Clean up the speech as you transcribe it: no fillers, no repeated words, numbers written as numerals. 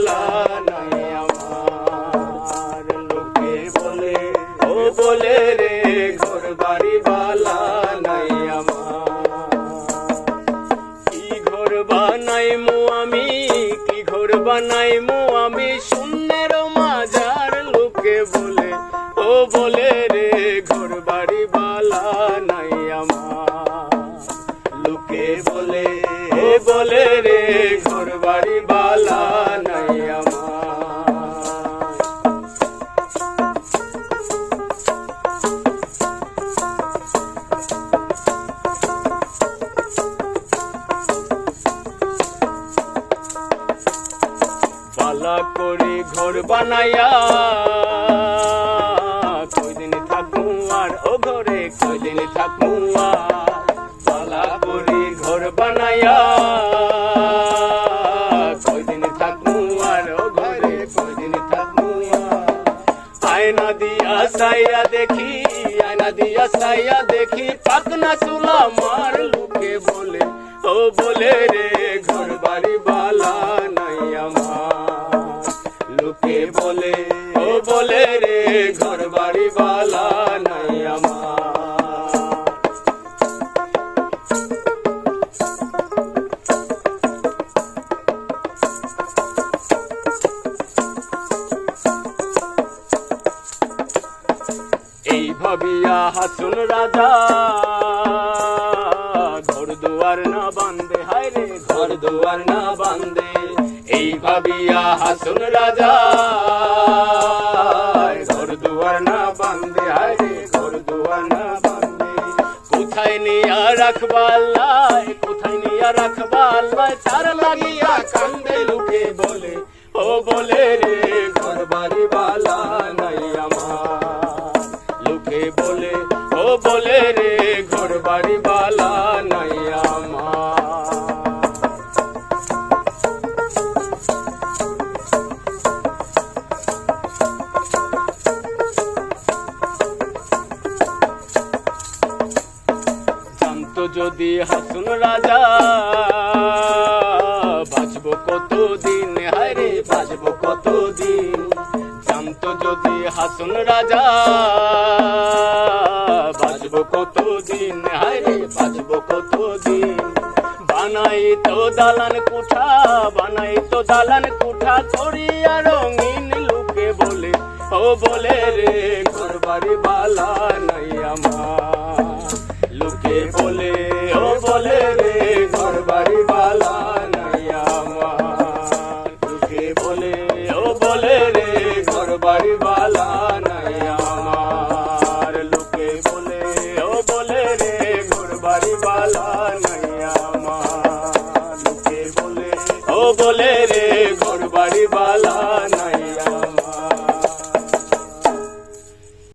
বালা নাই আমার। লোকে বলে ও বলে রে ঘর বাড়ি বালা নাই আমার। কি ঘর বানাইমু আমি, কি ঘর বানাইমু আমি শূন্যের মাজার। লোকে বলে ও বলে রে ঘর বাড়ি বালা নাই আমার। লোকে বলে ও বলে রে ঘর বাড়ি বালা নাই আমার। বালা করে ঘর বানাইয়া কয়দিন থাকমু আর, ও ঘরে কয়দিন থাকমু আর। বালা করে ঘর বানাইয়া কয়দিন থাকমু আর, ও ঘরে কয়দিন থাকমু আর। আয়না দিয়া সাইয়া দেখি, আয়না দিয়া সাইয়া দেখি পাকনা চুলা মার। লোকে বলে ও বলে রে ঘর বাড়ি বালা নাই আমার। লোকে বলে ও বলে রে ঘর বাড়ি বালা নাই আমার। এই ভাবিয়া হাসুন রাজা ঘর দুয়ার না বান্ধে, হায় রে ঘর দুয়ার না বান্ধে। এই ভাবিয়া হাসুন রাজা ঘর দুয়ার না বান্ধে, হায় রে ঘর দুয়ার না বান্ধে। কোথায় নিয়া রাখবা আল্লাহ, কোথায় নিয়া রাখবা আল্লাহ তার লাগিয়া কান্দে। লোকে বলে ও বলে রে ঘর বাড়ি বালা নাই আমার। লোকে বলে ও বলে রে ঘর বাড়ি বালা নাই আমার। জানতো যদি হাসুন রাজা বাঁচবো কতদিন, হায় রে বাঁচবো কতদিন। জানতো যদি হাসুন রাজা বাঁচবো কতদিন, হায় রে বাঁচবো কতদিন। বানাই তো দালান কুঠা, বানাই তো দালান কুঠা করিয়া রঙিন। লোকে বলে ও বলে রে ঘর বাড়ি বালা নাই আমার। লোকে বলে ও বলে রে ঘর বাড়ি বালা নাই আমার। লোকে বলে ও বলে রে ঘর বাড়ি বালা নাই আমার। লোকে বলে ও বলে রে ঘর বাড়ি বালা নাই আমার। লোকে বলে ও বলে রে ঘর বাড়ি বালা